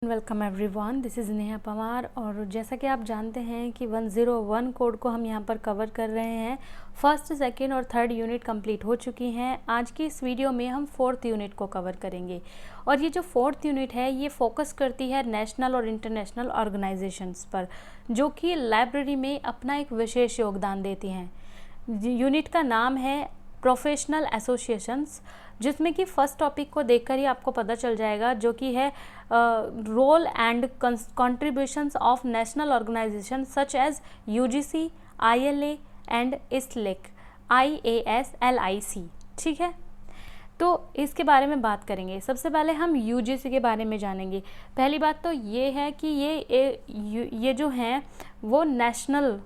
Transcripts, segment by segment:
Welcome everyone, this is Neha Pawar. और जैसा कि आप जानते हैं कि 101 कोड को हम यहाँ पर कवर कर रहे हैं। फर्स्ट, सेकंड और थर्ड यूनिट कंप्लीट हो चुकी हैं। आज की इस वीडियो में हम फोर्थ यूनिट को कवर करेंगे। और ये जो फोर्थ यूनिट है ये फोकस करती है नेशनल और इंटरनेशनल ऑर्गेनाइजेशंस पर, जो कि लाइब्रेरी में अपना एक विशेष योगदान देती हैं। यूनिट का नाम है प्रोफेशनल एसोसिएशंस, जिसमें कि फर्स्ट टॉपिक को देखकर ही आपको पता चल जाएगा, जो कि है role and contributions of national organization such as UGC, ILA and ISLIC, IASLIC। ठीक है, तो इसके बारे में बात करेंगे। सबसे पहले हम यूजीसी के बारे में जानेंगे। पहली बात तो ये है कि ये जो हैं वो नेशनल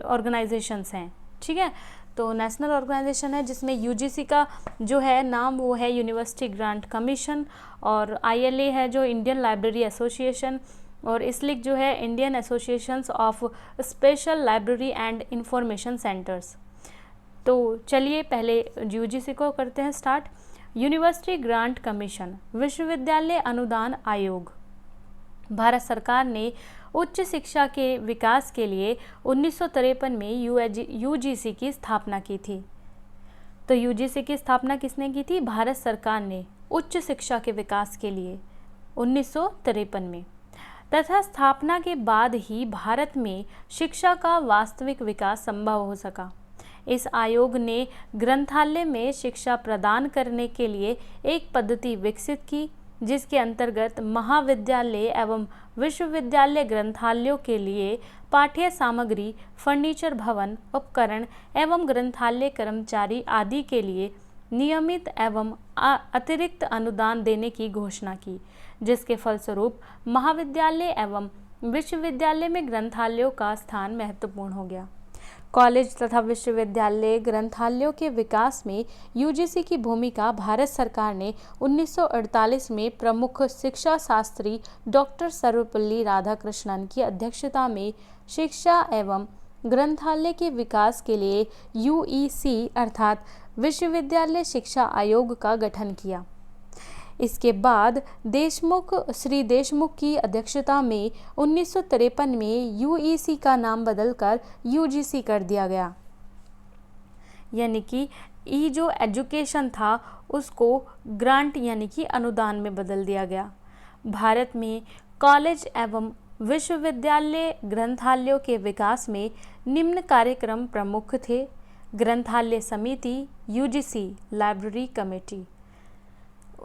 ऑर्गेनाइजेशंस हैं। ठीक है, तो नेशनल ऑर्गेनाइजेशन है जिसमें यूजीसी का जो है नाम वो है यूनिवर्सिटी ग्रांट कमीशन, और आईएलए है जो इंडियन लाइब्रेरी एसोसिएशन, और ISLIC जो है Indian associations of Special Library and Information centres. तो चलिए पहले यूजीसी को करते हैं स्टार्ट। यूनिवर्सिटी ग्रांट कमीशन, विश्वविद्यालय अनुदान आयोग। भारत सरकार ने उच्च शिक्षा के विकास के लिए 1953 में यूजीसी की स्थापना की थी। तो यूजीसी की स्थापना किसने की थी? भारत सरकार ने उच्च शिक्षा के विकास के लिए 1953 में, तथा स्थापना के बाद ही भारत में शिक्षा का वास्तविक विकास संभव हो सका। इस आयोग ने ग्रंथालय में शिक्षा प्रदान करने के लिए एक पद्धति विकसित की, जिसके अंतर्गत महाविद्यालय एवं विश्वविद्यालय ग्रंथालयों के लिए पाठ्य सामग्री, फर्नीचर, भवन, उपकरण एवं ग्रंथालय कर्मचारी आदि के लिए नियमित एवं अतिरिक्त अनुदान देने की घोषणा की, जिसके फलस्वरूप महाविद्यालय एवं विश्वविद्यालय में ग्रंथालयों का स्थान महत्वपूर्ण हो गया। कॉलेज तथा विश्वविद्यालय ग्रंथालयों के विकास में यूजीसी की भूमिका भारत सरकार ने 1948 में प्रमुख शिक्षा शास्त्री डॉक्टर सर्वपल्ली राधाकृष्णन की अध्यक्षता में शिक्षा एवं ग्रंथालय के विकास के लिए यूईसी अर्थात विश्वविद्यालय शिक्षा आयोग का गठन किया। इसके बाद श्री देशमुख की अध्यक्षता में 1953 में यूईसी का नाम बदलकर यूजीसी कर दिया गया। यानी कि ई जो एजुकेशन था उसको ग्रांट यानी कि अनुदान में बदल दिया गया। भारत में कॉलेज एवं विश्वविद्यालय ग्रंथालयों के विकास में निम्न कार्यक्रम प्रमुख थे: ग्रंथालय समिति, यूजीसी लाइब्रेरी कमेटी।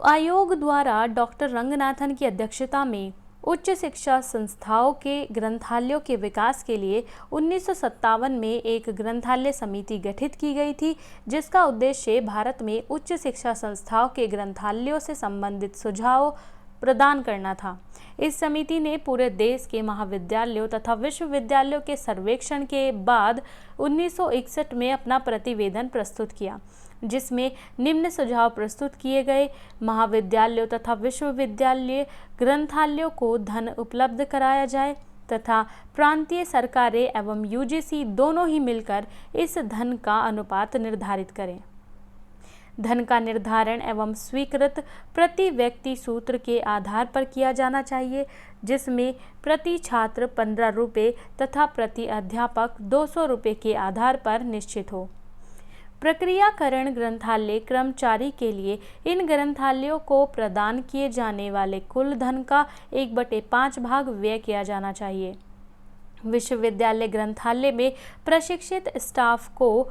आयोग द्वारा डॉक्टर रंगनाथन की अध्यक्षता में उच्च शिक्षा संस्थाओं के ग्रंथालयों के विकास के लिए 1957 में एक ग्रंथालय समिति गठित की गई थी, जिसका उद्देश्य भारत में उच्च शिक्षा संस्थाओं के ग्रंथालयों से संबंधित सुझाव प्रदान करना था। इस समिति ने पूरे देश के महाविद्यालयों तथा विश्वविद्यालयों के सर्वेक्षण के बाद 1961 में अपना प्रतिवेदन प्रस्तुत किया, जिसमें निम्न सुझाव प्रस्तुत किए गए: महाविद्यालयों तथा विश्वविद्यालय ग्रंथालयों को धन उपलब्ध कराया जाए तथा प्रांतीय सरकारें एवं यूजीसी दोनों ही मिलकर इस धन का अनुपात निर्धारित करें। धन का निर्धारण एवं स्वीकृत प्रति व्यक्ति सूत्र के आधार पर किया जाना चाहिए, जिसमें प्रति छात्र 15 रुपये तथा प्रति अध्यापक 200 रुपये के आधार पर निश्चित हो। प्रक्रियाकरण ग्रंथालय कर्मचारी के लिए इन ग्रंथालयों को प्रदान किए जाने वाले कुल धन का 1/5 भाग व्यय किया जाना चाहिए। विश्वविद्यालय ग्रंथालय में प्रशिक्षित स्टाफ को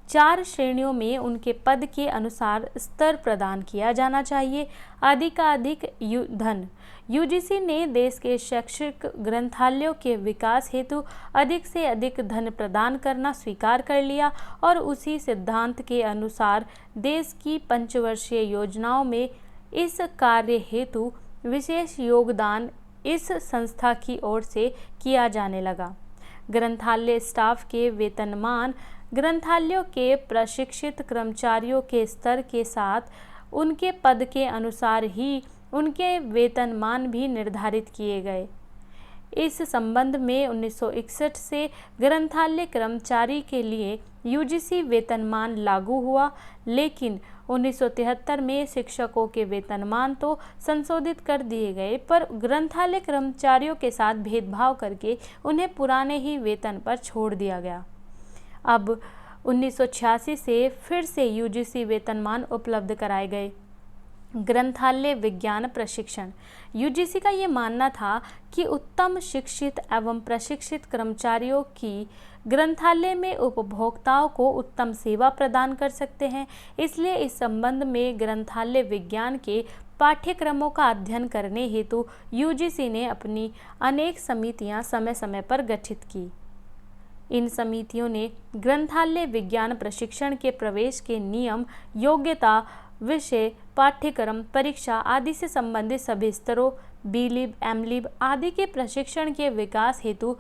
4 श्रेणियों में उनके पद के अनुसार स्तर प्रदान किया जाना चाहिए। अधिकाधिक धन। यूजीसी ने देश के शैक्षिक ग्रंथालयों के विकास हेतु अधिक से अधिक धन प्रदान करना स्वीकार कर लिया, और उसी सिद्धांत के अनुसार देश की पंचवर्षीय योजनाओं में इस कार्य हेतु विशेष योगदान इस संस्था की ओर से किया जाने लगा। ग्रंथालय स्टाफ के वेतनमान ग्रंथालयों के प्रशिक्षित कर्मचारियों के स्तर के साथ उनके पद के अनुसार ही उनके वेतनमान भी निर्धारित किए गए। इस संबंध में 1961 से ग्रंथालय कर्मचारी के लिए यूजीसी वेतनमान लागू हुआ, लेकिन 1973 में शिक्षकों के वेतनमान तो संशोधित कर दिए गए, पर ग्रंथालय कर्मचारियों के साथ भेदभाव करके उन्हें पुराने ही वेतन पर छोड़ दिया गया। अब 1986 से फिर से यूजीसी वेतनमान उपलब्ध कराए गए। ग्रंथालय विज्ञान प्रशिक्षण। यूजीसी का ये मानना था कि उत्तम शिक्षित एवं प्रशिक्षित कर्मचारियों की ग्रंथालय में उपभोक्ताओं को उत्तम सेवा प्रदान कर सकते हैं, इसलिए इस संबंध में ग्रंथालय विज्ञान के पाठ्यक्रमों का अध्ययन करने हेतु यूजीसी ने अपनी अनेक समितियां समय समय पर गठित की। इन समितियों ने ग्रंथालय विज्ञान प्रशिक्षण के प्रवेश के नियम, योग्यता, विषय, पाठ्यक्रम, परीक्षा आदि से संबंधित सभी स्तरों, बीलिब, एमलिब आदि के प्रशिक्षण के विकास हेतु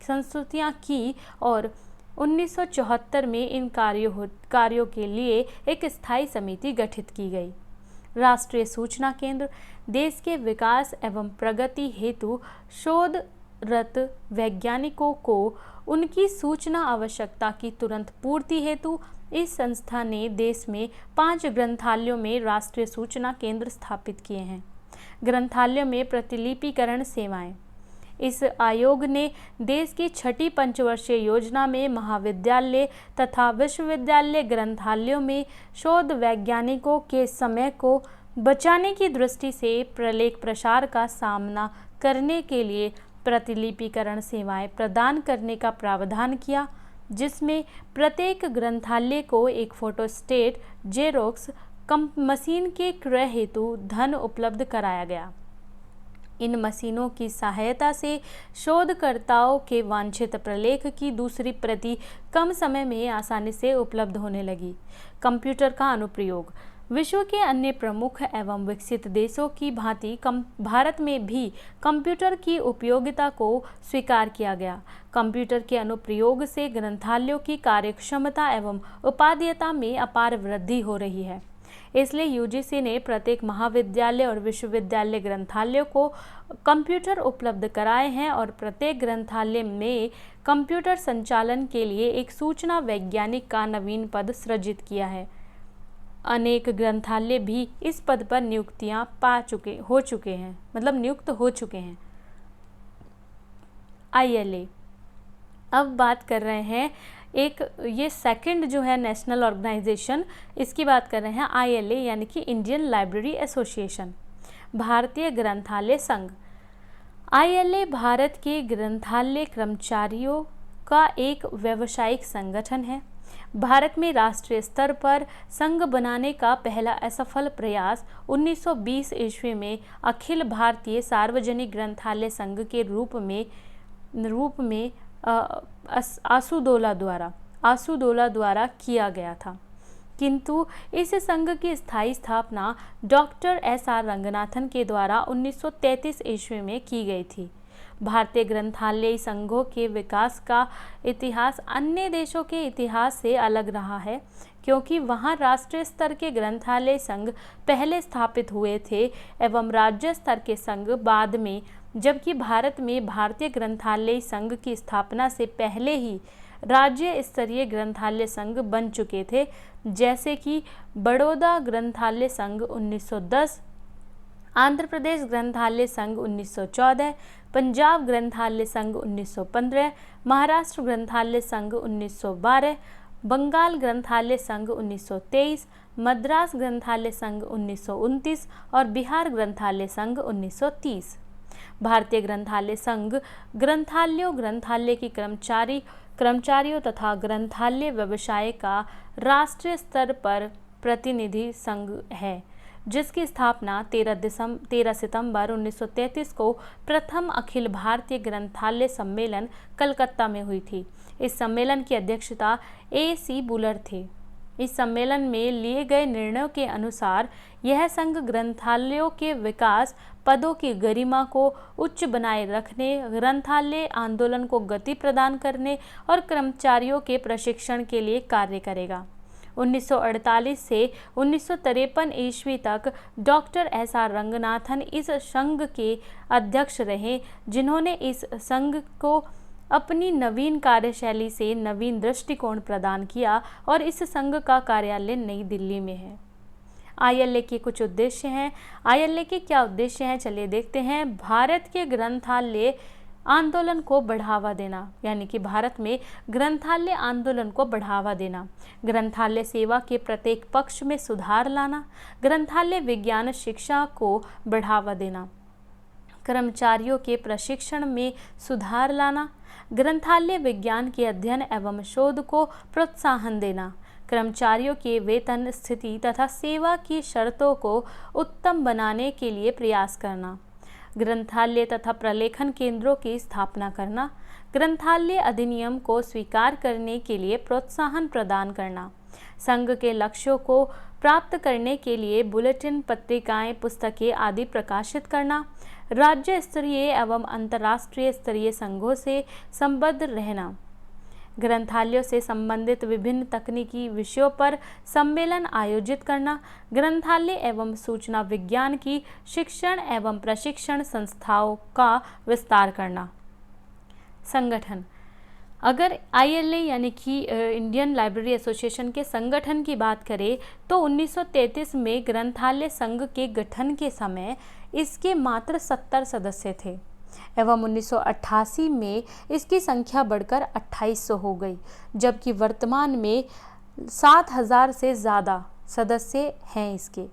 संस्तुतियाँ की और 1974 में इन कार्यों के लिए एक स्थायी समिति गठित की गई। राष्ट्रीय सूचना केंद्र। देश के विकास एवं प्रगति हेतु शोधरत वैज्ञानिकों को उनकी सूचना आवश्यकता की तुरंत पूर्ति हेतु इस संस्था ने देश में 5 ग्रंथालयों में राष्ट्रीय सूचना केंद्र स्थापित किए हैं। ग्रंथालयों में प्रतिलिपिकरण सेवाएं। इस आयोग ने देश की 6ठी पंचवर्षीय योजना में महाविद्यालय तथा विश्वविद्यालय ग्रंथालयों में शोध वैज्ञानिकों के समय को बचाने की दृष्टि से प्रलेख प्रसार का सामना करने के लिए प्रतिलिपिकरण सेवाएं प्रदान करने का प्रावधान किया, जिसमें प्रत्येक ग्रंथालय को एक फोटोस्टेट जेरोक्स मशीन के क्रय हेतु धन उपलब्ध कराया गया। इन मशीनों की सहायता से शोधकर्ताओं के वांछित प्रलेख की दूसरी प्रति कम समय में आसानी से उपलब्ध होने लगी। कंप्यूटर का अनुप्रयोग। विश्व के अन्य प्रमुख एवं विकसित देशों की भांति भारत में भी कंप्यूटर की उपयोगिता को स्वीकार किया गया। कंप्यूटर के अनुप्रयोग से ग्रंथालयों की कार्यक्षमता एवं उपादेयता में अपार वृद्धि हो रही है। इसलिए यूजीसी ने प्रत्येक महाविद्यालय और विश्वविद्यालय ग्रंथालयों को कंप्यूटर उपलब्ध कराए हैं और प्रत्येक ग्रंथालय में कंप्यूटर संचालन के लिए एक सूचना वैज्ञानिक का नवीन पद सृजित किया है। अनेक ग्रंथालय भी इस पद पर नियुक्त हो चुके हैं। ILA। अब बात कर रहे हैं ये सेकंड जो है नेशनल ऑर्गेनाइजेशन, इसकी बात कर रहे हैं ILA यानी कि इंडियन लाइब्रेरी एसोसिएशन। भारतीय ग्रंथालय संघ। ILA भारत के ग्रंथालय कर्मचारियों का एक व्यावसायिक संगठन है। भारत में राष्ट्रीय स्तर पर संघ बनाने का पहला असफल प्रयास 1920 ईस्वी में अखिल भारतीय सार्वजनिक ग्रंथालय संघ के रूप में आसुदोला द्वारा किया गया था, किंतु इस संघ की स्थायी स्थापना डॉक्टर SR रंगनाथन के द्वारा 1933 ईस्वी में की गई थी। भारतीय ग्रंथालय संघों के विकास का इतिहास अन्य देशों के इतिहास से अलग रहा है, क्योंकि वहां राष्ट्रीय स्तर के ग्रंथालय संघ पहले स्थापित हुए थे एवं राज्य स्तर के संघ बाद में, जबकि भारत में भारतीय ग्रंथालय संघ की स्थापना से पहले ही राज्य स्तरीय ग्रंथालय संघ बन चुके थे, जैसे कि बड़ौदा ग्रंथालय संघ 1910, आंध्र प्रदेश ग्रंथालय संघ 1914, पंजाब ग्रंथालय संघ 1915, महाराष्ट्र ग्रंथालय संघ 1912, बंगाल ग्रंथालय संघ 1923, मद्रास ग्रंथालय संघ 1929 और बिहार ग्रंथालय संघ 1930। भारतीय ग्रंथालय संघ ग्रंथालय की कर्मचारियों तथा ग्रंथालय व्यवसाय का राष्ट्रीय स्तर पर प्रतिनिधि संघ है, जिसकी स्थापना 13 सितंबर 1933 को प्रथम अखिल भारतीय ग्रंथालय सम्मेलन कलकत्ता में हुई थी। इस सम्मेलन की अध्यक्षता AC बुलर थे। इस सम्मेलन में लिए गए निर्णयों के अनुसार यह संघ ग्रंथालयों के विकास, पदों की गरिमा को उच्च बनाए रखने, ग्रंथालय आंदोलन को गति प्रदान करने और कर्मचारियों के प्रशिक्षण के लिए कार्य करेगा। 1948 से 1953 ईस्वी तक डॉक्टर SR रंगनाथन इस संघ के अध्यक्ष रहे, जिन्होंने इस संघ को अपनी नवीन कार्यशैली से नवीन दृष्टिकोण प्रदान किया और इस संघ का कार्यालय नई दिल्ली में है। ILA के कुछ उद्देश्य हैं। ILA के क्या उद्देश्य हैं, चलिए देखते हैं। भारत के ग्रंथालय आंदोलन को बढ़ावा देना, यानी कि भारत में ग्रंथालय आंदोलन को बढ़ावा देना, ग्रंथालय सेवा के प्रत्येक पक्ष में सुधार लाना, ग्रंथालय विज्ञान शिक्षा को बढ़ावा देना, कर्मचारियों के प्रशिक्षण में सुधार लाना, ग्रंथालय विज्ञान के अध्ययन एवं शोध को प्रोत्साहन देना, कर्मचारियों के वेतन स्थिति तथा सेवा की शर्तों को उत्तम बनाने के लिए प्रयास करना, ग्रंथालय तथा प्रलेखन केंद्रों की स्थापना करना, ग्रंथालय अधिनियम को स्वीकार करने के लिए प्रोत्साहन प्रदान करना, संघ के लक्ष्यों को प्राप्त करने के लिए बुलेटिन, पत्रिकाएं, पुस्तकें आदि प्रकाशित करना, राज्य स्तरीय एवं अंतर्राष्ट्रीय स्तरीय संघों से संबद्ध रहना, ग्रंथालयों से संबंधित विभिन्न तकनीकी विषयों पर सम्मेलन आयोजित करना, ग्रंथालय एवं सूचना विज्ञान की शिक्षण एवं प्रशिक्षण संस्थाओं का विस्तार करना। संगठन, अगर ILA यानी कि इंडियन लाइब्रेरी एसोसिएशन के संगठन की बात करें तो 1933 में ग्रंथालय संघ के गठन के समय इसके मात्र 70 सदस्य थे एवं 1988 में इसकी संख्या बढ़कर 2800 हो गई, जबकि वर्तमान में 7000 से ज़्यादा सदस्य हैं इसके।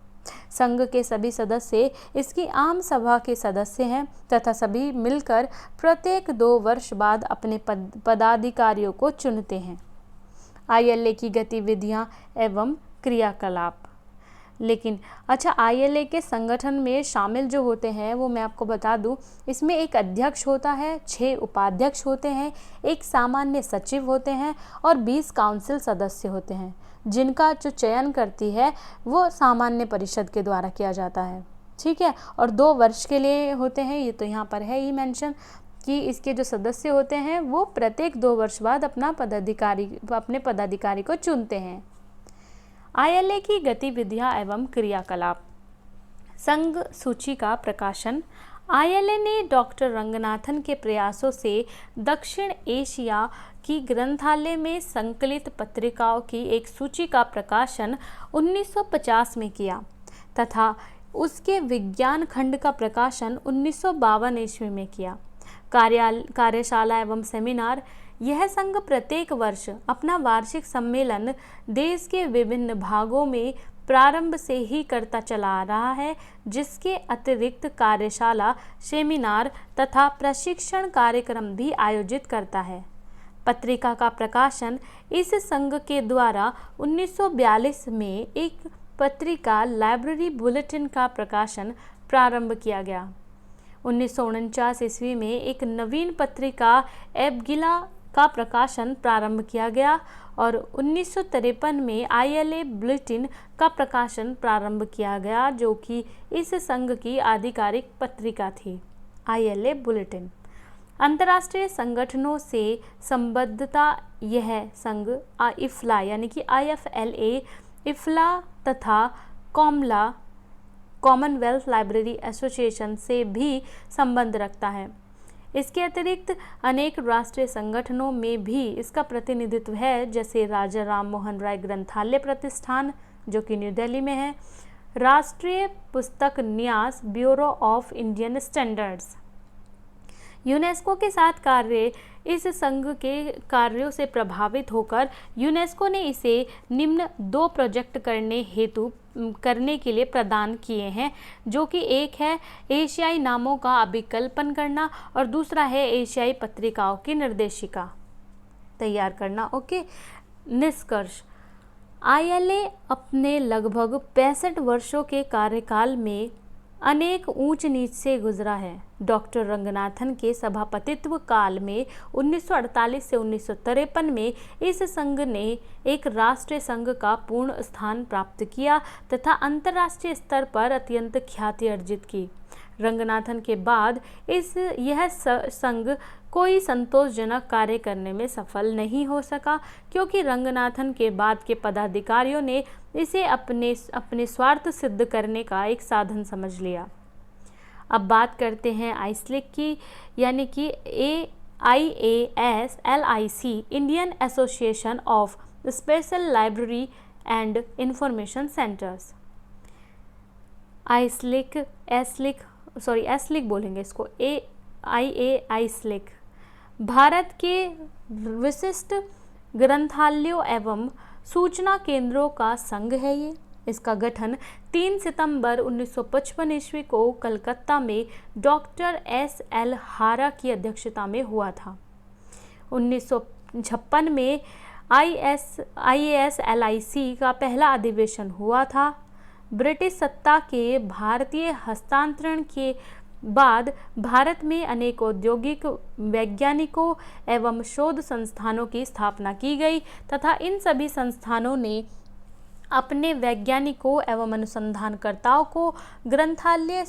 संघ के सभी सदस्य इसकी आम सभा के सदस्य हैं तथा सभी मिलकर प्रत्येक 2 वर्ष बाद अपने पदाधिकारियों को चुनते हैं। ILA की गतिविधियां एवं क्रियाकलाप, लेकिन अच्छा, ILA के संगठन में शामिल जो होते हैं वो मैं आपको बता दूं, इसमें एक अध्यक्ष होता है, 6 उपाध्यक्ष होते हैं, एक सामान्य सचिव होते हैं और 20 काउंसिल सदस्य होते हैं, जिनका जो चयन करती है वो सामान्य परिषद के द्वारा किया जाता है। ठीक है, और 2 वर्ष के लिए होते हैं, ये तो यहाँ पर है ही मेंशन कि इसके जो सदस्य होते हैं वो प्रत्येक 2 वर्ष बाद अपने पदाधिकारी को चुनते हैं। ILA की गतिविधियां एवं क्रियाकलाप, संघ सूची का प्रकाशन। ILA ने डॉक्टर रंगनाथन के प्रयासों से दक्षिण एशिया की ग्रंथालय में संकलित पत्रिकाओं की एक सूची का प्रकाशन 1950 में किया तथा उसके विज्ञान खंड का प्रकाशन 1952 ईस्वी में किया। कार्यशाला एवं सेमिनार, यह संघ प्रत्येक वर्ष अपना वार्षिक सम्मेलन देश के विभिन्न भागों में प्रारंभ से ही करता चला आ रहा है, जिसके अतिरिक्त कार्यशाला, सेमिनार तथा प्रशिक्षण कार्यक्रम भी आयोजित करता है। पत्रिका का प्रकाशन, इस संघ के द्वारा 1942 में एक पत्रिका लाइब्रेरी बुलेटिन का प्रकाशन प्रारंभ किया गया। 1949 ईस्वी में एक नवीन पत्रिका एबगिला का प्रकाशन प्रारंभ किया गया और 1953 में ILA बुलेटिन का प्रकाशन प्रारंभ किया गया, जो कि इस संघ की आधिकारिक पत्रिका थी। ILA बुलेटिन, अंतर्राष्ट्रीय संगठनों से संबद्धता, यह संघ IFLA यानी कि IFLA, IFLA तथा कॉमला, कॉमनवेल्थ लाइब्रेरी एसोसिएशन से भी संबंध रखता है। इसके अतिरिक्त अनेक राष्ट्रीय संगठनों में भी इसका प्रतिनिधित्व है, जैसे राजा राम मोहन राय ग्रंथालय प्रतिष्ठान जो कि न्यू दिल्ली में है, राष्ट्रीय पुस्तक न्यास, bureau of Indian standards. UNESCO के साथ कार्य, इस संघ के कार्यों से प्रभावित होकर यूनेस्को ने इसे निम्न 2 प्रोजेक्ट करने के लिए प्रदान किए हैं, जो कि एक है एशियाई नामों का अभिकल्पन करना और दूसरा है एशियाई पत्रिकाओं की निर्देशिका तैयार करना। ओके, निष्कर्ष, ILA अपने लगभग 65 वर्षों के कार्यकाल में अनेक ऊंच नीच से गुजरा है। डॉक्टर रंगनाथन के सभापतित्व काल में 1948 से 1953 में इस संघ ने एक राष्ट्रीय संघ का पूर्ण स्थान प्राप्त किया तथा अंतर्राष्ट्रीय स्तर पर अत्यंत ख्याति अर्जित की। रंगनाथन के बाद यह संघ कोई संतोषजनक कार्य करने में सफल नहीं हो सका, क्योंकि रंगनाथन के बाद के पदाधिकारियों ने इसे अपने स्वार्थ सिद्ध करने का एक साधन समझ लिया। अब बात करते हैं आइसलिक की, यानी कि IASLIC Indian Association of Special Library and Information Centres. IASLIC बोलेंगे इसको, IASLIC भारत के विशिष्ट ग्रंथालयों एवं सूचना केंद्रों का संघ है। ये इसका गठन 3 सितंबर 1955 ईस्वी को कलकत्ता में डॉक्टर SL हारा की अध्यक्षता में हुआ था। 1956 में IASLIC का पहला अधिवेशन हुआ था। ब्रिटिश सत्ता के भारतीय हस्तांतरण के बाद भारत में अनेक औद्योगिक वैज्ञानिकों एवं शोध संस्थानों की स्थापना की गई तथा इन सभी संस्थानों ने अपने वैज्ञानिकों एवं अनुसंधानकर्ताओं को ग्रंथालय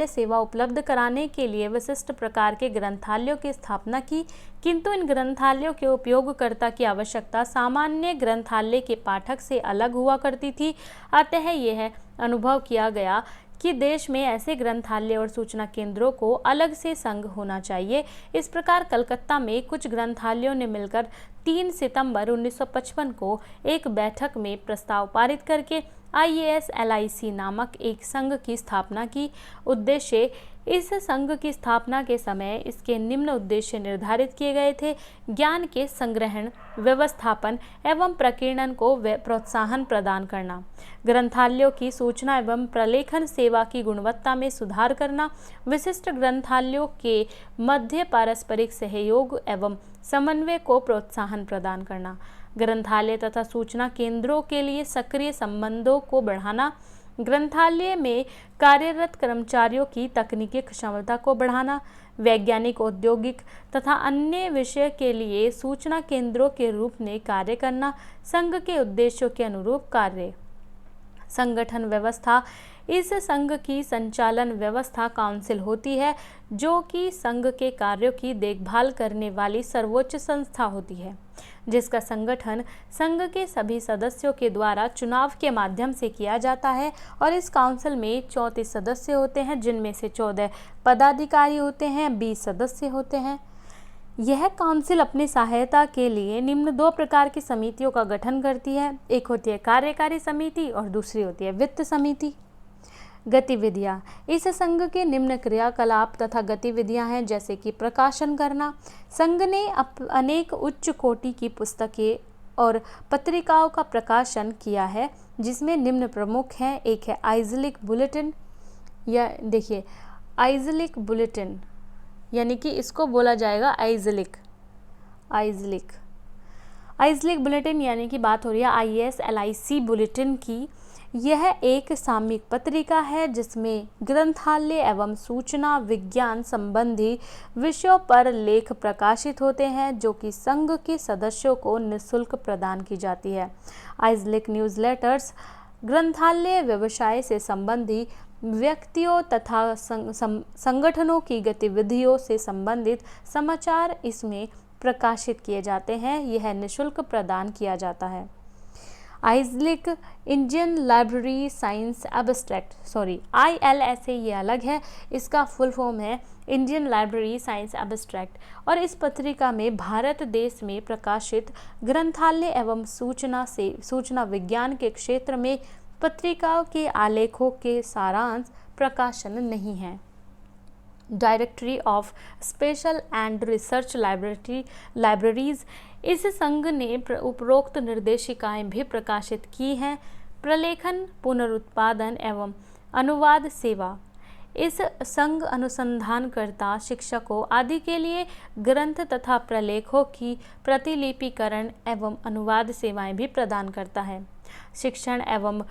सेवा उपलब्ध कराने के लिए विशिष्ट प्रकार के ग्रंथालयों की स्थापना की, किंतु इन ग्रंथालयों के उपयोगकर्ता की आवश्यकता सामान्य ग्रंथालय के पाठक से अलग हुआ करती थी। अतः यह अनुभव किया गया कि देश में ऐसे ग्रंथालय और सूचना केंद्रों को अलग से संघ होना चाहिए। इस प्रकार कलकत्ता में कुछ ग्रंथालयों ने मिलकर 3 सितंबर 1955 को एक बैठक में प्रस्ताव पारित करके IASLIC नामक एक संघ की स्थापना की। उद्देश्य, इस संघ की स्थापना के समय इसके निम्न उद्देश्य निर्धारित किए गए थे: ज्ञान के संग्रहण, व्यवस्थापन एवं प्रकीर्णन को प्रोत्साहन प्रदान करना, ग्रंथालयों की सूचना एवं प्रलेखन सेवा की गुणवत्ता में सुधार करना, विशिष्ट ग्रंथालयों के मध्य पारस्परिक सहयोग एवं समन्वय को प्रोत्साहन प्रदान करना, ग्रंथालय तथा सूचना केंद्रों के लिए सक्रिय संबंधों को बढ़ाना, ग्रंथालय में कार्यरत कर्मचारियों की तकनीकी क्षमता को बढ़ाना, वैज्ञानिक, औद्योगिक तथा अन्य विषय के लिए सूचना केंद्रों के रूप में कार्य करना, संघ के उद्देश्यों के अनुरूप कार्य। संगठन व्यवस्था, इस संघ की संचालन व्यवस्था काउंसिल होती है, जो कि संघ के कार्यों की देखभाल करने वाली सर्वोच्च संस्था होती है, जिसका संगठन संघ के सभी सदस्यों के द्वारा चुनाव के माध्यम से किया जाता है। और इस काउंसिल में 34 सदस्य होते हैं, जिनमें से 14 पदाधिकारी होते हैं, 20 सदस्य होते हैं। यह काउंसिल अपनी सहायता के लिए निम्न 2 प्रकार की समितियों का गठन करती है। एक होती है कार्यकारी समिति और दूसरी होती है वित्त समिति। गतिविधियाँ, इस संघ के निम्न क्रियाकलाप तथा गतिविधियाँ हैं, जैसे कि प्रकाशन करना। संघ ने अनेक उच्च कोटि की पुस्तकें और पत्रिकाओं का प्रकाशन किया है, जिसमें निम्न प्रमुख हैं। एक है आइजलिक बुलेटिन, या देखिए आइजलिक बुलेटिन, यानी कि इसको बोला जाएगा आइजलिक बुलेटिन, यानी कि बात हो रही है IASLIC बुलेटिन की। यह एक सामयिक पत्रिका है जिसमें ग्रंथालय एवं सूचना विज्ञान संबंधी विषयों पर लेख प्रकाशित होते हैं, जो कि संघ के सदस्यों को निःशुल्क प्रदान की जाती है। आइजलिक न्यूज़लेटर्स, ग्रंथालय व्यवसाय से संबंधी व्यक्तियों तथा संगठनों की गतिविधियों से संबंधित समाचार इसमें प्रकाशित किए जाते हैं। यह निःशुल्क प्रदान किया जाता है। IASLIC Indian Library Science Abstract, ILSA ये अलग है, इसका फुल फॉर्म है इंडियन लाइब्रेरी साइंस एब्स्ट्रैक्ट। और इस पत्रिका में भारत देश में प्रकाशित ग्रंथालय एवं सूचना विज्ञान के क्षेत्र में पत्रिकाओं के आलेखों के सारांश प्रकाशन नहीं है। Directory of special and research libraries, इस संघ ने उपरोक्त निर्देशिकाएं भी प्रकाशित की हैं। प्रलेखन, पुनरुत्पादन एवं अनुवाद सेवा, इस संघ अनुसंधानकर्ता, शिक्षकों आदि के लिए ग्रंथ तथा प्रलेखों की प्रतिलिपिकरण एवं अनुवाद सेवाएं भी प्रदान करता है। शिक्षण एवं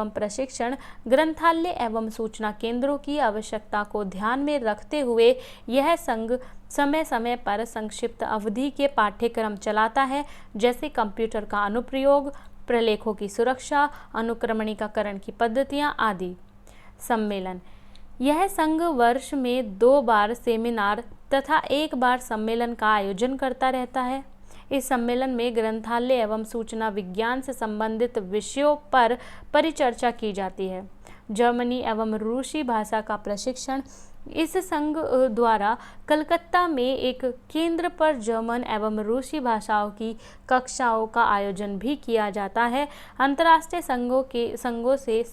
प्रशिक्षण, ग्रंथालय एवं सूचना केंद्रों की आवश्यकता को ध्यान में रखते हुए यह संघ समय समय पर संक्षिप्त अवधि के पाठ्यक्रम चलाता है, जैसे कंप्यूटर का अनुप्रयोग, प्रलेखों की सुरक्षा, अनुक्रमणीकरण की पद्धतियां आदि। सम्मेलन, यह संघ वर्ष में 2 बार सेमिनार तथा 1 बार सम्मेलन का आयोजन करता रहता है। इस सम्मेलन में ग्रंथालय एवं सूचना विज्ञान से संबंधित विषयों पर परिचर्चा की जाती है। जर्मनी एवं रूसी भाषा का प्रशिक्षण। इस संघ द्वारा कलकत्ता में एक केंद्र पर जर्मन एवं रूसी भाषाओं की कक्षाओं का आयोजन भी किया जाता है। अंतर्राष्ट्रीय संघों से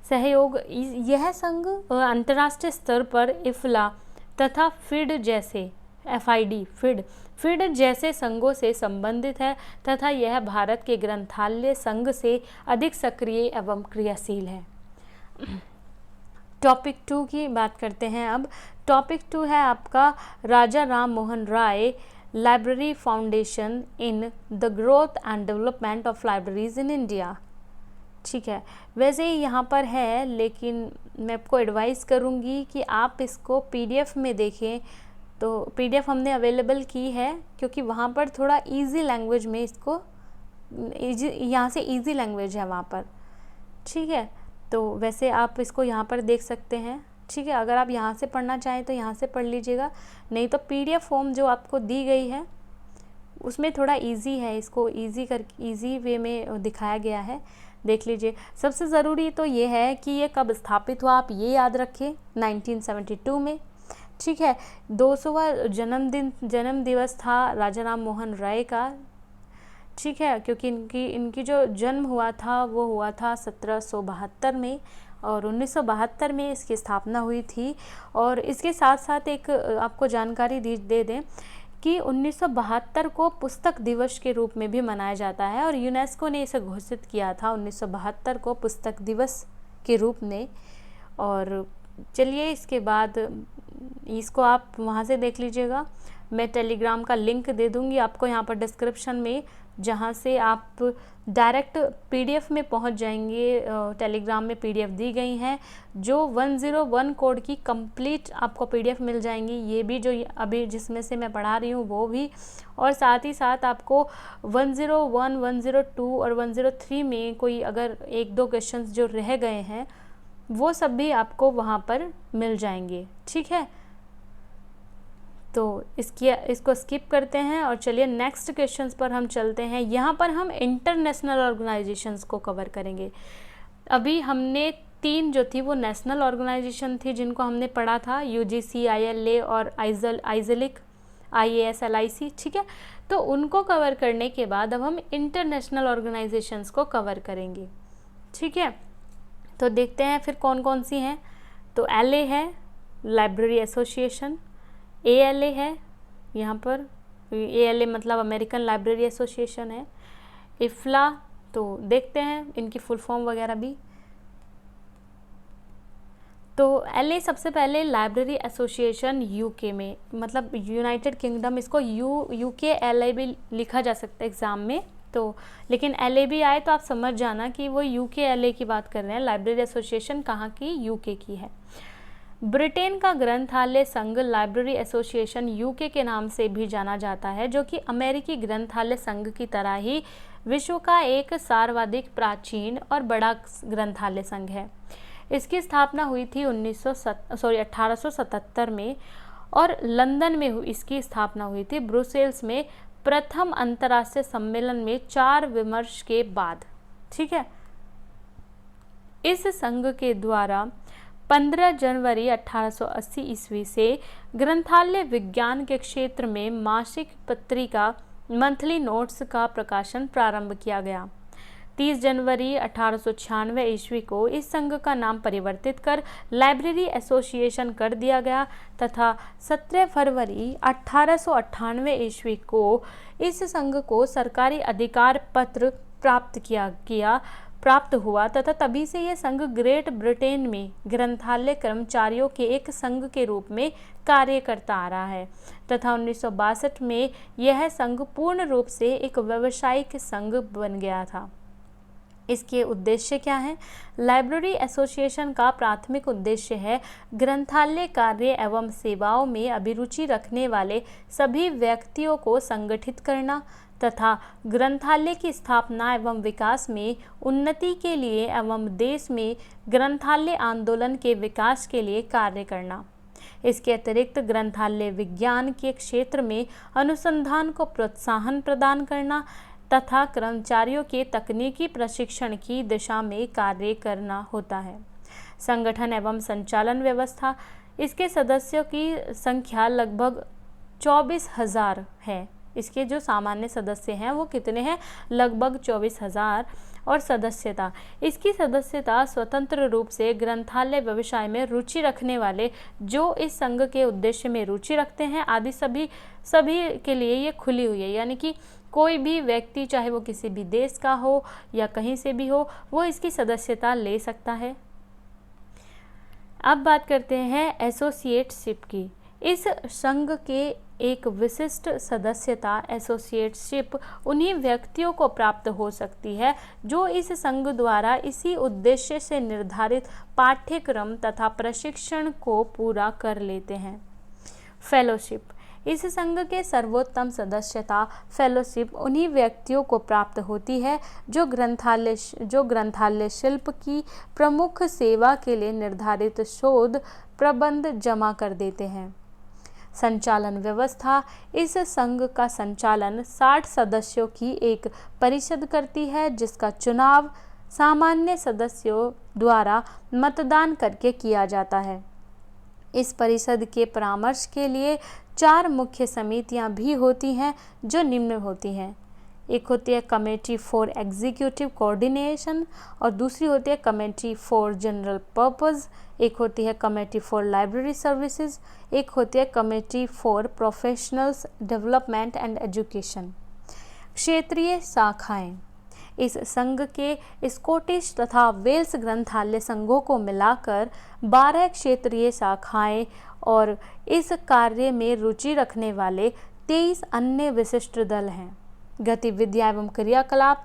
सहयोग यह संघ अंतर्राष्ट्रीय स्तर पर इफ्ला तथा फिड जैसे संघों से संबंधित है तथा यह भारत के ग्रंथालय संघ से अधिक सक्रिय एवं क्रियाशील है। टॉपिक 2 की बात करते हैं अब। टॉपिक 2 है आपका Raja Ram Mohan Roy library foundation in the growth and development of libraries in India. ठीक है, वैसे ही यहाँ पर है, लेकिन मैं आपको एडवाइस करूँगी कि आप इसको PDF में देखें। तो PDF हमने अवेलेबल की है क्योंकि वहाँ पर थोड़ा इजी लैंग्वेज में इसको यहाँ से इजी लैंग्वेज है वहाँ पर। ठीक है, तो वैसे आप इसको यहाँ पर देख सकते हैं। ठीक है, अगर आप यहाँ से पढ़ना चाहें तो यहाँ से पढ़ लीजिएगा, नहीं तो PDF फॉर्म जो आपको दी गई है उसमें थोड़ा इजी है, इसको इजी वे में दिखाया गया है, देख लीजिए। सबसे ज़रूरी तो ये है कि ये कब स्थापित हुआ, आप ये याद रखें, 1972 में। ठीक है, 200वां जन्म दिवस था राजा राम मोहन राय का। ठीक है, क्योंकि इनकी जो जन्म हुआ था वो हुआ था 1772 में और 1972 में इसकी स्थापना हुई थी। और इसके साथ साथ एक आपको जानकारी दे दें कि 1972 को पुस्तक दिवस के रूप में भी मनाया जाता है और यूनेस्को ने इसे घोषित किया था 1972 को पुस्तक दिवस के रूप में। और चलिए इसके बाद इसको आप वहाँ से देख लीजिएगा। मैं टेलीग्राम का लिंक दे दूँगी आपको यहाँ पर डिस्क्रिप्शन में, जहाँ से आप डायरेक्ट PDF में पहुँच जाएंगे। टेलीग्राम में PDF दी गई हैं जो 101 कोड की कंप्लीट आपको PDF मिल जाएंगी। ये भी जो अभी जिसमें से मैं पढ़ा रही हूँ वो भी, और साथ ही साथ आपको 101, 102 और 103 में कोई अगर 1-2 क्वेश्चंस जो रह गए हैं वो सब भी आपको वहाँ पर मिल जाएंगे। ठीक है, तो इसको स्किप करते हैं और चलिए नेक्स्ट क्वेश्चंस पर हम चलते हैं। यहाँ पर हम इंटरनेशनल ऑर्गेनाइजेशंस को कवर करेंगे। अभी हमने 3 जो थी वो नेशनल ऑर्गेनाइजेशन थी जिनको हमने पढ़ा था, UGC, ILA और आइजलिक, IAS, LIC। ठीक है, तो उनको कवर करने के बाद अब हम इंटरनेशनल ऑर्गेनाइजेशंस को कवर करेंगे। ठीक है, तो देखते हैं फिर कौन कौन सी हैं। तो LA है लाइब्रेरी एसोसिएशन, ALA है, यहाँ पर ALA मतलब अमेरिकन लाइब्रेरी एसोसिएशन है। IFLA, तो देखते हैं इनकी फुल फॉर्म वगैरह भी। तो LA सबसे पहले लाइब्रेरी एसोसिएशन UK में, मतलब यूनाइटेड किंगडम, इसको UK LA भी लिखा जा सकता है एग्ज़ाम में। तो लेकिन LA भी आए तो आप समझ जाना कि वो UK LA की बात कर रहे हैं। लाइब्रेरी एसोसिएशन कहाँ की, UK की है। ब्रिटेन का ग्रंथालय संघ लाइब्रेरी एसोसिएशन UK के नाम से भी जाना जाता है, जो कि अमेरिकी ग्रंथालय संघ की तरह ही विश्व का एक सर्वाधिक प्राचीन और बड़ा ग्रंथालय संघ है। इसकी स्थापना हुई थी 1877 में और लंदन में इसकी स्थापना हुई थी ब्रुसेल्स में प्रथम अंतर्राष्ट्रीय सम्मेलन में 4 विमर्श के बाद। ठीक है, इस संघ के द्वारा 15 जनवरी 1880 ईस्वी से ग्रंथालय विज्ञान के क्षेत्र में मासिक पत्रिका मंथली नोट्स का प्रकाशन प्रारंभ किया गया। 30 जनवरी 1896 ईस्वी को इस संघ का नाम परिवर्तित कर लाइब्रेरी एसोसिएशन कर दिया गया तथा 17 फरवरी 1898 ईस्वी को इस संघ को सरकारी अधिकार पत्र प्राप्त हुआ तथा तभी से यह संघ ग्रेट ब्रिटेन में ग्रंथालय कर्मचारियों के एक संघ के रूप में कार्य करता आ रहा है तथा 1962 में यह संघ पूर्ण रूप से एक व्यावसायिक संघ बन गया था। इसके उद्देश्य क्या हैं? लाइब्रेरी एसोसिएशन का प्राथमिक उद्देश्य है ग्रंथालय कार्य एवं सेवाओं में अभिरुचि रखने वाले सभी व्यक्तियों को संगठित करना तथा ग्रंथालय की स्थापना एवं विकास में उन्नति के लिए एवं देश में ग्रंथालय आंदोलन के विकास के लिए कार्य करना। इसके अतिरिक्त ग्रंथालय विज्ञान के क्षेत्र में अनुसंधान को प्रोत्साहन प्रदान करना, तथा कर्मचारियों के तकनीकी प्रशिक्षण की दिशा में कार्य करना होता है। संगठन एवं संचालन व्यवस्था, इसके सदस्यों की संख्या लगभग 24,000 है। इसके जो सामान्य सदस्य हैं वो कितने हैं? लगभग 24,000। और सदस्यता, इसकी सदस्यता स्वतंत्र रूप से ग्रंथालय व्यवसाय में रुचि रखने वाले, जो इस संघ के उद्देश्य में रुचि रखते हैं आदि सभी के लिए ये खुली हुई है। यानी कि कोई भी व्यक्ति, चाहे वो किसी भी देश का हो या कहीं से भी हो, वो इसकी सदस्यता ले सकता है। अब बात करते हैं एसोसिएटशिप की। इस संघ के एक विशिष्ट सदस्यता एसोसिएटशिप उन्हीं व्यक्तियों को प्राप्त हो सकती है जो इस संघ द्वारा इसी उद्देश्य से निर्धारित पाठ्यक्रम तथा प्रशिक्षण को पूरा कर लेते हैं। फेलोशिप, इस संघ के सर्वोत्तम सदस्यता फेलोशिप उन्हीं व्यक्तियों को प्राप्त होती है जो ग्रंथालय शिल्प की प्रमुख सेवा के लिए निर्धारित शोध प्रबंध जमा कर देते हैं। संचालन व्यवस्था, इस संघ का संचालन 60 सदस्यों की एक परिषद करती है जिसका चुनाव सामान्य सदस्यों द्वारा मतदान करके किया जाता है। इस परिषद के परामर्श के लिए 4 मुख्य समितियां भी होती हैं जो निम्न होती हैं। एक होती है कमेटी फॉर एग्जीक्यूटिव कोऑर्डिनेशन और दूसरी होती है कमेटी फॉर जनरल पर्पस, एक होती है कमेटी फॉर लाइब्रेरी सर्विसेज, एक होती है committee for professionals development and education. क्षेत्रीय शाखाएं, इस संघ के स्कॉटिश तथा वेल्स ग्रंथालय संघों को मिलाकर 12 क्षेत्रीय शाखाएं और इस कार्य में रुचि रखने वाले 23 अन्य विशिष्ट दल हैं। गतिविधियां एवं क्रियाकलाप,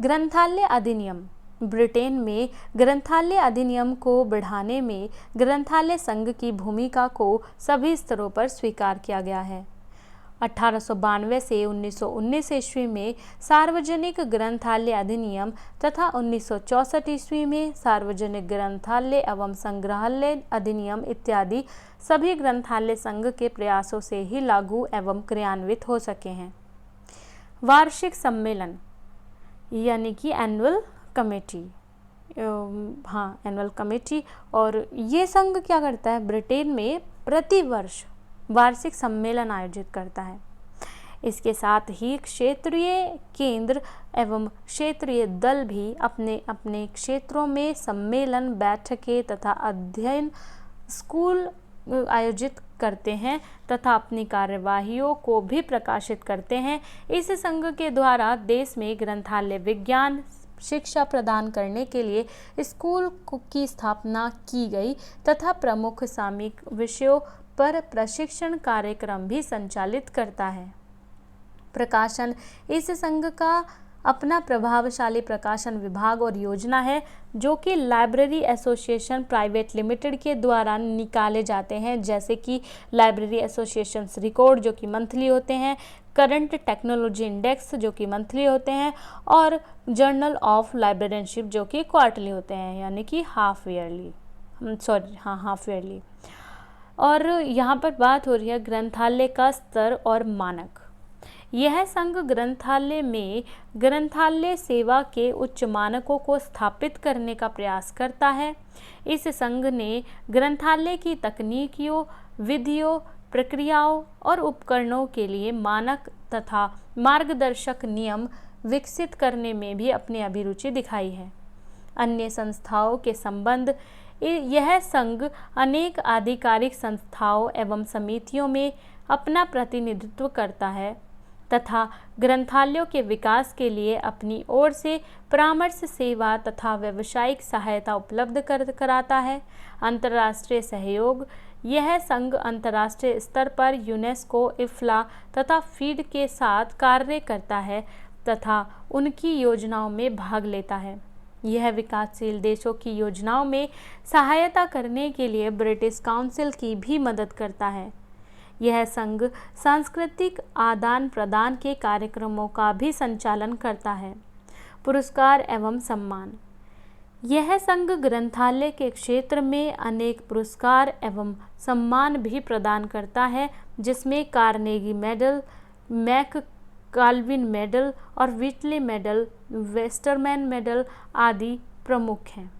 ग्रंथालय अधिनियम, ब्रिटेन में ग्रंथालय अधिनियम को बढ़ाने में ग्रंथालय संघ की भूमिका को सभी स्तरों पर स्वीकार किया गया है। 1892 से 1919 ईस्वी में सार्वजनिक ग्रंथालय अधिनियम तथा 1964 ईस्वी में सार्वजनिक ग्रंथालय एवं संग्रहालय अधिनियम इत्यादि सभी ग्रंथालय संघ के प्रयासों से ही लागू एवं क्रियान्वित हो सके हैं। वार्षिक सम्मेलन यानी कि एनुअल कमेटी, एनुअल कमेटी, और ये संघ क्या करता है? ब्रिटेन में प्रतिवर्ष वार्षिक सम्मेलन आयोजित करता है। इसके साथ ही क्षेत्रीय केंद्र एवं क्षेत्रीय दल भी अपने अपने क्षेत्रों में सम्मेलन, बैठकें तथा अध्ययन स्कूल आयोजित करते हैं तथा अपनी कार्यवाहियों को भी प्रकाशित करते हैं। इस संघ के द्वारा देश में ग्रंथालय विज्ञान शिक्षा प्रदान करने के लिए स्कूल की स्थापना की गई तथा प्रमुख सामयिक विषयों पर प्रशिक्षण कार्यक्रम भी संचालित करता है। प्रकाशन, इस संघ का अपना प्रभावशाली प्रकाशन विभाग और योजना है जो कि लाइब्रेरी एसोसिएशन प्राइवेट लिमिटेड के द्वारा निकाले जाते हैं, जैसे कि लाइब्रेरी एसोसिएशन रिकॉर्ड जो कि मंथली होते हैं, करंट टेक्नोलॉजी इंडेक्स जो कि मंथली होते हैं, और जर्नल ऑफ लाइब्रेरियनशिप जो कि क्वार्टरली होते हैं, यानी कि हाफ ईयरली। और यहाँ पर बात हो रही है ग्रंथालय का स्तर और मानक। यह संघ ग्रंथालय में ग्रंथालय सेवा के उच्च मानकों को स्थापित करने का प्रयास करता है। इस संघ ने ग्रंथालय की तकनीकियों, विधियों, प्रक्रियाओं और उपकरणों के लिए मानक तथा मार्गदर्शक नियम विकसित करने में भी अपनी अभिरुचि दिखाई है। अन्य संस्थाओं के संबंध, यह संघ अनेक आधिकारिक संस्थाओं एवं समितियों में अपना प्रतिनिधित्व करता है तथा ग्रंथालयों के विकास के लिए अपनी ओर से परामर्श सेवा तथा व्यावसायिक सहायता उपलब्ध कराता है। अंतर्राष्ट्रीय सहयोग, यह संघ अंतर्राष्ट्रीय स्तर पर यूनेस्को, इफ्ला तथा फीड के साथ कार्य करता है तथा उनकी योजनाओं में भाग लेता है। यह विकासशील देशों की योजनाओं में सहायता करने के लिए ब्रिटिश काउंसिल की भी मदद करता है। यह संघ सांस्कृतिक आदान प्रदान के कार्यक्रमों का भी संचालन करता है। पुरस्कार एवं सम्मान, यह संघ ग्रंथालय के क्षेत्र में अनेक पुरस्कार एवं सम्मान भी प्रदान करता है, जिसमें कार्नेगी मेडल, काल्विन मेडल और व्हिटले मेडल, वेस्टरमैन मेडल आदि प्रमुख हैं।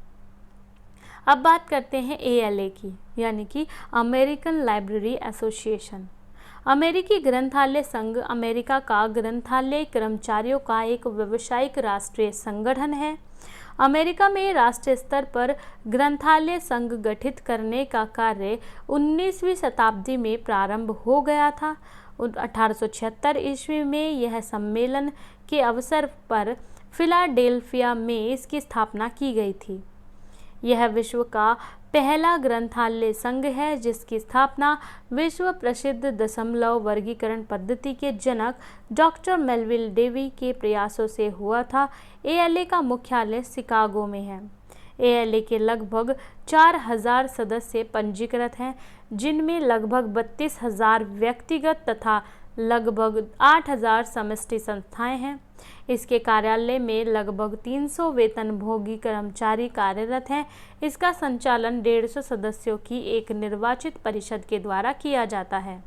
अब बात करते हैं ALA की, यानी कि अमेरिकन लाइब्रेरी एसोसिएशन। अमेरिकी ग्रंथालय संघ अमेरिका का ग्रंथालय कर्मचारियों का एक व्यावसायिक राष्ट्रीय संगठन है। अमेरिका में राष्ट्रीय स्तर पर ग्रंथालय संघ गठित करने का कार्य 19वीं शताब्दी में प्रारंभ हो गया था। 1876 ईस्वी में यह सम्मेलन के अवसर पर फिलाडेल्फिया में इसकी स्थापना की गई थी। यह विश्व का पहला ग्रंथालय संघ है जिसकी स्थापना विश्व प्रसिद्ध दशमलव वर्गीकरण पद्धति के जनक डॉक्टर मेलविल डेवी के प्रयासों से हुआ था। ALA का मुख्यालय शिकागो में है। ALA के लगभग 4000 सदस्य पंजीकृत हैं, जिनमें लगभग 32,000 व्यक्तिगत तथा लगभग 8,000 समष्टि संस्थाएं हैं। इसके कार्यालय में लगभग 300 वेतनभोगी कर्मचारी कार्यरत हैं। इसका संचालन 150 सदस्यों की एक निर्वाचित परिषद के द्वारा किया जाता है।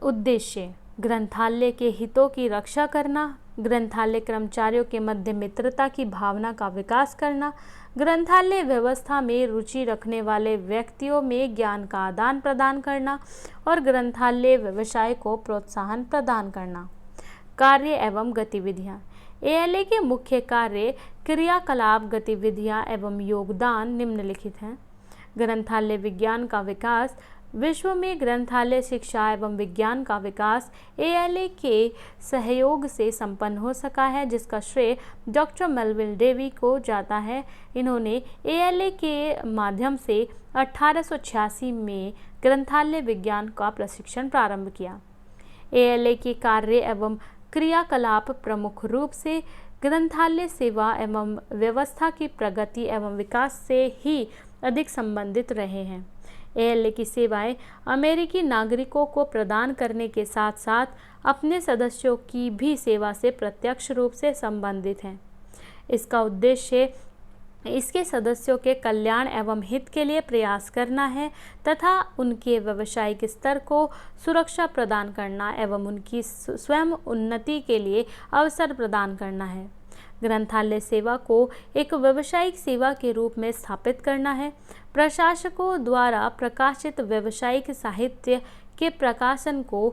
उद्देश्य: ग्रंथालय के हितों की रक्षा करना, ग्रंथालय कर्मचारियों के मध्य मित्रता की भावना का विकास करना, ग्रंथालय व्यवस्था में रुचि रखने वाले व्यक्तियों में ज्ञान का आदान प्रदान करना और ग्रंथालय व्यवसाय को प्रोत्साहन प्रदान करना। कार्य एवं गतिविधियाँ: ALA के मुख्य कार्य, क्रियाकलाप, गतिविधियाँ एवं योगदान निम्नलिखित हैं। ग्रंथालय विज्ञान का विकास: विश्व में ग्रंथालय शिक्षा एवं विज्ञान का विकास ALA के सहयोग से संपन्न हो सका है, जिसका श्रेय डॉक्टर मेलविल डेवी को जाता है। इन्होंने ALA के माध्यम से 1886 में ग्रंथालय विज्ञान का प्रशिक्षण प्रारंभ किया। ALA के कार्य एवं क्रियाकलाप प्रमुख रूप से ग्रंथालय सेवा एवं व्यवस्था की प्रगति एवं विकास से ही अधिक संबंधित रहे हैं। ALA की सेवाएं अमेरिकी नागरिकों को प्रदान करने के साथ साथ अपने सदस्यों की भी सेवा से प्रत्यक्ष रूप से संबंधित हैं। इसका उद्देश्य इसके सदस्यों के कल्याण एवं हित के लिए प्रयास करना है तथा उनके व्यावसायिक स्तर को सुरक्षा प्रदान करना एवं उनकी स्वयं उन्नति के लिए अवसर प्रदान करना है। ग्रंथालय सेवा को एक व्यावसायिक सेवा के रूप में स्थापित करना है। प्रशासकों द्वारा प्रकाशित व्यावसायिक साहित्य के प्रकाशन को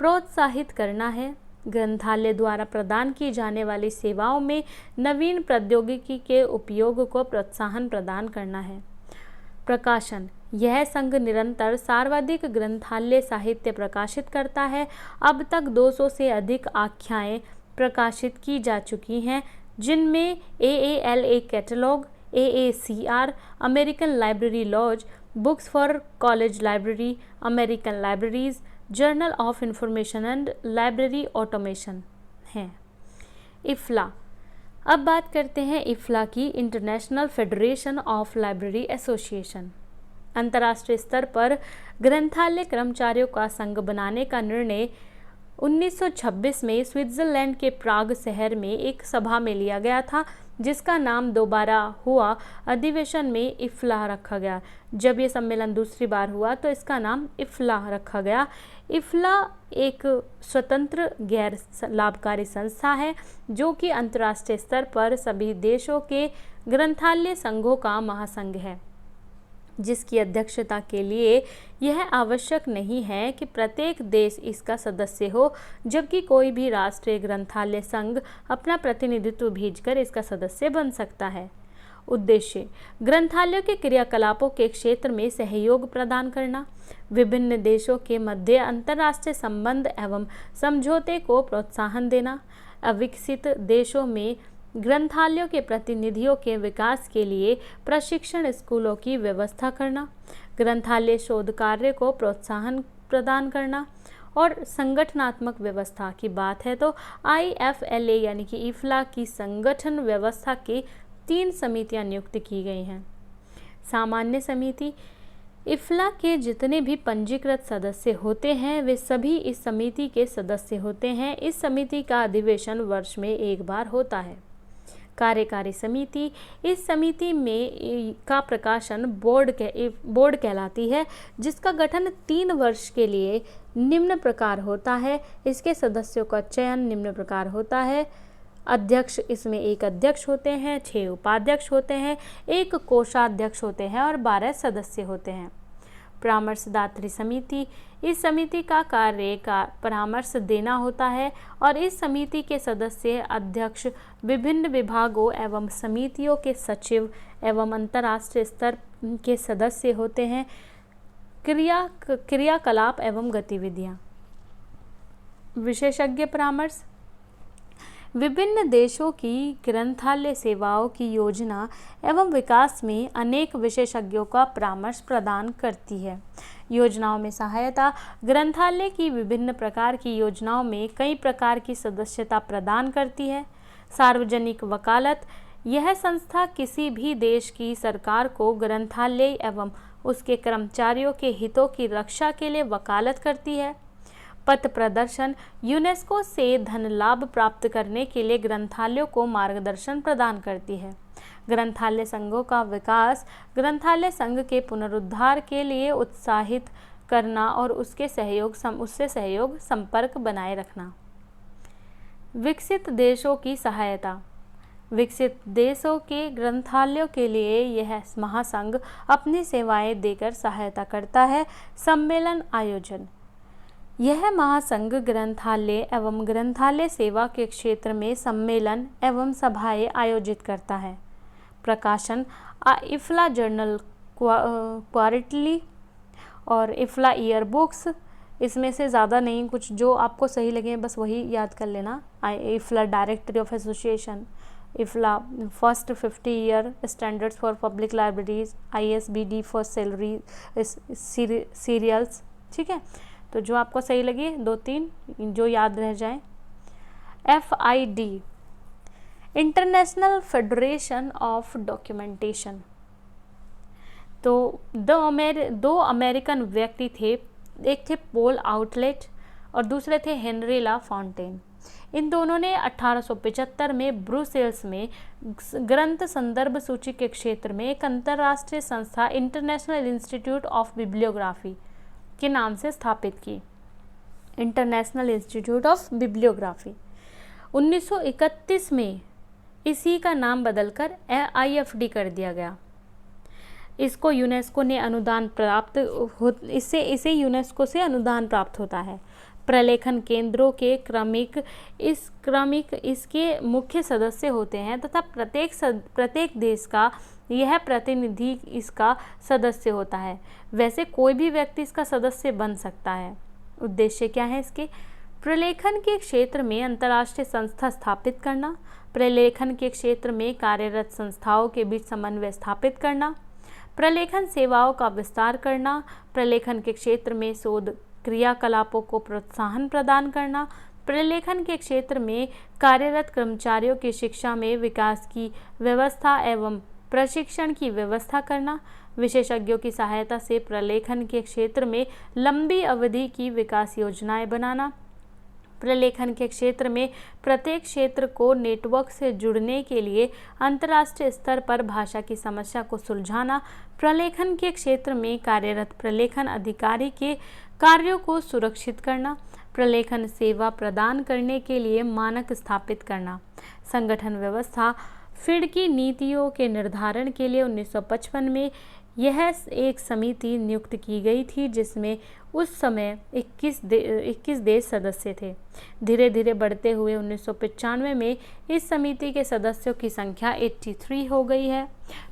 प्रोत्साहित करना है। ग्रंथालय द्वारा प्रदान की जाने वाली सेवाओं में नवीन प्रौद्योगिकी के उपयोग को प्रोत्साहन प्रदान करना है। प्रकाशन: यह संघ निरंतर सर्वाधिक ग्रंथालय साहित्य प्रकाशित करता है। अब तक 200 से अधिक आख्याएं प्रकाशित की जा चुकी हैं, जिनमें AALA catalogue, AACR, American library laws, books for college library, American libraries, journal of information and library automation हैं। IFLA: अब बात करते हैं IFLA की, international federation of library association. अंतर्राष्ट्रीय स्तर पर ग्रंथालय कर्मचारियों का संघ बनाने का निर्णय 1926 में स्विट्जरलैंड के प्राग शहर में एक सभा में लिया गया था, जिसका नाम दोबारा हुआ अधिवेशन में IFLA रखा गया। जब ये सम्मेलन दूसरी बार हुआ तो इसका नाम IFLA रखा गया। IFLA एक स्वतंत्र गैर लाभकारी संस्था है जो कि अंतर्राष्ट्रीय स्तर पर सभी देशों के ग्रंथालय संघों का महासंघ है, जिसकी अध्यक्षता के लिए यह आवश्यक नहीं है कि प्रत्येक देश इसका सदस्य हो, जबकि कोई भी राष्ट्रीय ग्रंथालय संघ अपना प्रतिनिधित्व भेजकर इसका सदस्य बन सकता है। उद्देश्य: ग्रंथालयों के क्रियाकलापों के क्षेत्र में सहयोग प्रदान करना, विभिन्न देशों के मध्य अंतर्राष्ट्रीय संबंध एवं समझौते को प्रोत्साहन देना, अविकसित देशों में ग्रंथालयों के प्रतिनिधियों के विकास के लिए प्रशिक्षण स्कूलों की व्यवस्था करना, ग्रंथालय शोध कार्य को प्रोत्साहन प्रदान करना। और संगठनात्मक व्यवस्था की बात है तो IFLA यानी कि IFLA की संगठन व्यवस्था की 3 समितियां नियुक्त की गई हैं। सामान्य समिति: IFLA के जितने भी पंजीकृत सदस्य होते हैं वे सभी इस समिति के सदस्य होते हैं। इस समिति का अधिवेशन वर्ष में एक बार होता है। कार्यकारी समिति, इस समिति में का प्रकाशन बोर्ड कहलाती है, जिसका गठन 3 वर्ष के लिए निम्न प्रकार होता है। इसके सदस्यों का चयन निम्न प्रकार होता है। अध्यक्ष, इसमें 1 अध्यक्ष होते हैं, 6 उपाध्यक्ष होते हैं, 1 कोषाध्यक्ष होते हैं और 12 सदस्य होते हैं। परामर्शदात्री समिति, इस समिति का कार्य परामर्श देना होता है और इस समिति के सदस्य अध्यक्ष विभिन्न विभागों एवं समितियों के सचिव एवं अंतर्राष्ट्रीय स्तर के सदस्य होते हैं। क्रियाकलाप एवं गतिविधियाँ। विशेषज्ञ परामर्श, विभिन्न देशों की ग्रंथालय सेवाओं की योजना एवं विकास में अनेक विशेषज्ञों का परामर्श प्रदान करती है। योजनाओं में सहायता, ग्रंथालय की विभिन्न प्रकार की योजनाओं में कई प्रकार की सदस्यता प्रदान करती है। सार्वजनिक वकालत, यह संस्था किसी भी देश की सरकार को ग्रंथालय एवं उसके कर्मचारियों के हितों की रक्षा के लिए वकालत करती है। पथ प्रदर्शन, यूनेस्को से धन लाभ प्राप्त करने के लिए ग्रंथालयों को मार्गदर्शन प्रदान करती है। ग्रंथालय संघों का विकास, ग्रंथालय संघ के पुनरुद्धार के लिए उत्साहित करना और उससे सहयोग संपर्क बनाए रखना। विकसित देशों की सहायता, विकसित देशों के ग्रंथालयों के लिए यह महासंघ अपनी सेवाएं देकर सहायता करता है। सम्मेलन आयोजन, यह महासंघ ग्रंथालय एवं ग्रंथालय सेवा के क्षेत्र में सम्मेलन एवं सभाएं आयोजित करता है। प्रकाशन, इफ्ला जर्नल क्वार्टरली और इफ्ला ईयर बुक्स, इसमें से ज़्यादा नहीं, कुछ जो आपको सही लगे बस वही याद कर लेना। IFLA directory of association, IFLA first 50 year standards for public libraries, ISBD for salary serials. ठीक है, तो जो आपको सही लगे 2-3 जो याद रह जाए। FID, international federation of documentation. तो 2 अमेरिकन व्यक्ति थे, एक थे पॉल आउटलेट और दूसरे थे हेनरी ला फॉन्टेन। इन दोनों ने 1875 में ब्रुसेल्स में ग्रंथ संदर्भ सूची के क्षेत्र में एक अंतर्राष्ट्रीय संस्था इंटरनेशनल इंस्टीट्यूट ऑफ बिब्लियोग्राफी के नाम से स्थापित की। इंटरनेशनल इंस्टीट्यूट ऑफ बिब्लियोग्राफी 1931 में इसी का नाम बदलकर IFD कर दिया गया। इसको यूनेस्को ने अनुदान प्राप्त इसे यूनेस्को से अनुदान प्राप्त होता है। प्रलेखन केंद्रों के इसके मुख्य सदस्य होते हैं तथा प्रत्येक देश का यह प्रतिनिधि इसका सदस्य होता है। वैसे कोई भी व्यक्ति इसका सदस्य बन सकता है। उद्देश्य क्या है इसके? प्रलेखन के क्षेत्र में अंतर्राष्ट्रीय संस्था स्थापित करना, प्रलेखन के क्षेत्र में कार्यरत संस्थाओं के बीच समन्वय स्थापित करना, प्रलेखन सेवाओं का विस्तार करना, प्रलेखन के क्षेत्र में शोध क्रियाकलापों को प्रोत्साहन प्रदान करना, प्रलेखन के क्षेत्र में कार्यरत कर्मचारियों की शिक्षा में विकास की व्यवस्था एवं प्रशिक्षण की व्यवस्था करना, विशेषज्ञों की सहायता से प्रलेखन के क्षेत्र में लंबी अवधि की विकास योजनाएं बनाना, प्रलेखन के क्षेत्र में प्रत्येक क्षेत्र को नेटवर्क से जुड़ने के लिए अंतर्राष्ट्रीय स्तर पर भाषा की समस्या को सुलझाना, प्रलेखन के क्षेत्र में कार्यरत प्रलेखन अधिकारी के कार्यों को सुरक्षित करना, प्रलेखन सेवा प्रदान करने के लिए मानक स्थापित करना। संगठन व्यवस्था, फीड की नीतियों के निर्धारण के लिए 1955 में यह एक समिति नियुक्त की गई थी जिसमें उस समय 21 देश सदस्य थे। धीरे धीरे बढ़ते हुए 1995 में इस समिति के सदस्यों की संख्या 83 हो गई है।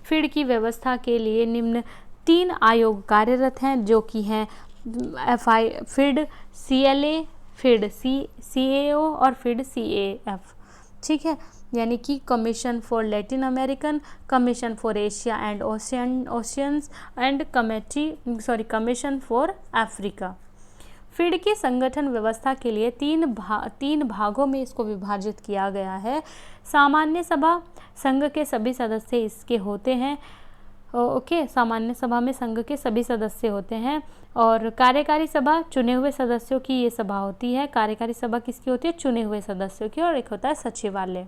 फीड की व्यवस्था के लिए निम्न 3 आयोग कार्यरत हैं जो कि हैं फीड CLA, फीड CAO और फीड CAF। ठीक है, यानी कि commission for Latin American, commission for Asia and oceans and commission for Africa. Feed की संगठन व्यवस्था के लिए 3 भागों में इसको विभाजित किया गया है। सामान्य सभा, संघ के सभी सदस्य इसके होते हैं। ओके, सामान्य सभा में संघ के सभी सदस्य होते हैं। और कार्यकारी सभा चुने हुए सदस्यों की ये सभा होती है। कार्यकारी सभा किसकी होती है? चुने हुए सदस्यों की। और एक होता है सचिवालय।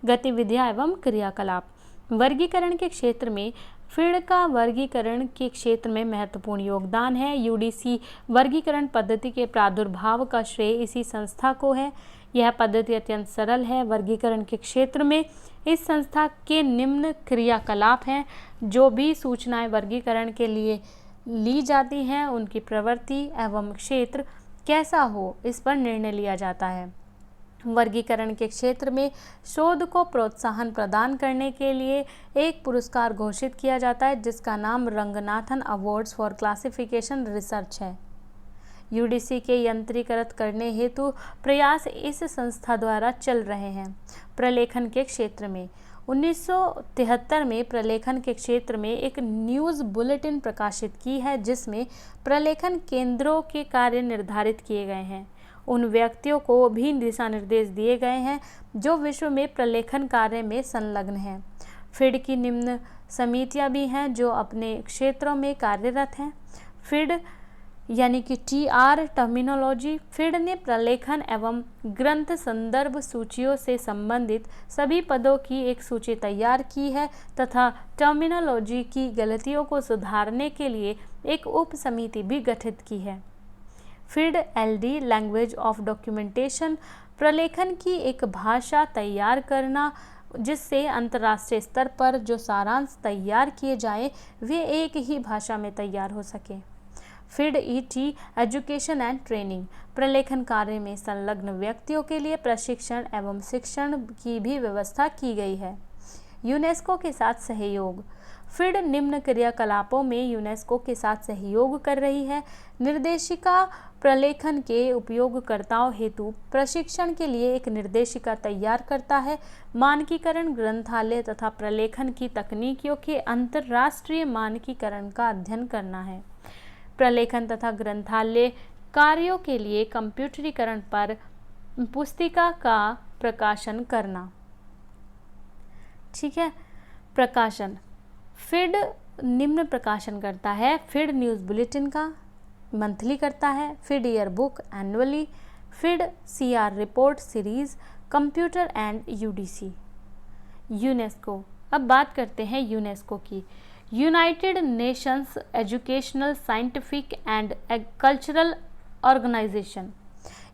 गतिविधियां एवं क्रियाकलाप। वर्गीकरण के क्षेत्र में फील्ड का वर्गीकरण के क्षेत्र में महत्वपूर्ण योगदान है। यूडीसी वर्गीकरण पद्धति के प्रादुर्भाव का श्रेय इसी संस्था को है। यह पद्धति अत्यंत सरल है। वर्गीकरण के क्षेत्र में इस संस्था के निम्न क्रियाकलाप हैं। जो भी सूचनाएं वर्गीकरण के लिए ली जाती हैं उनकी प्रवृत्ति एवं क्षेत्र कैसा हो, इस पर निर्णय लिया जाता है। वर्गीकरण के क्षेत्र में शोध को प्रोत्साहन प्रदान करने के लिए एक पुरस्कार घोषित किया जाता है जिसका नाम Ranganathan awards for classification research है। यूडीसी के यंत्रीकृत करने हेतु प्रयास इस संस्था द्वारा चल रहे हैं। प्रलेखन के क्षेत्र में 1973 में प्रलेखन के क्षेत्र में एक न्यूज़ बुलेटिन प्रकाशित की है जिसमें प्रलेखन केंद्रों के कार्य निर्धारित किए गए हैं। उन व्यक्तियों को भी दिशा निर्देश दिए गए हैं जो विश्व में प्रलेखन कार्य में संलग्न हैं। फीड की निम्न समितियां भी हैं जो अपने क्षेत्रों में कार्यरत हैं। फीड यानी कि TR टर्मिनोलॉजी। फीड ने प्रलेखन एवं ग्रंथ संदर्भ सूचियों से संबंधित सभी पदों की एक सूची तैयार की है तथा टर्मिनोलॉजी की गलतियों को सुधारने के लिए एक उप समिति भी गठित की है। Feed LD language of documentation. प्रलेखन की एक भाषा तैयार करना जिससे अंतर्राष्ट्रीय स्तर पर जो सारांश तैयार किए जाएं वे एक ही भाषा में तैयार हो सके। Feed ET education and training. प्रलेखन कार्य में संलग्न व्यक्तियों के लिए प्रशिक्षण एवं शिक्षण की भी व्यवस्था की गई है। यूनेस्को के साथ सहयोग। फीड निम्न क्रियाकलापों में यूनेस्को के साथ सहयोग कर रही है। निर्देशिका प्रलेखन के उपयोगकर्ताओं हेतु प्रशिक्षण के लिए एक निर्देशिका तैयार करता है। मानकीकरण ग्रंथालय तथा प्रलेखन की तकनीकियों के अंतर्राष्ट्रीय मानकीकरण का अध्ययन करना है। प्रलेखन तथा ग्रंथालय कार्यों के लिए कंप्यूटरीकरण पर पुस्तिका का प्रकाशन करना। ठीक है। प्रकाशन। फीड निम्न प्रकाशन करता है। फीड न्यूज़ बुलेटिन का मंथली करता है। FID year book annually. FID CR report series. Computer and UDC. UNESCO. अब बात करते हैं यूनेस्को की। United nations educational scientific and cultural organisation.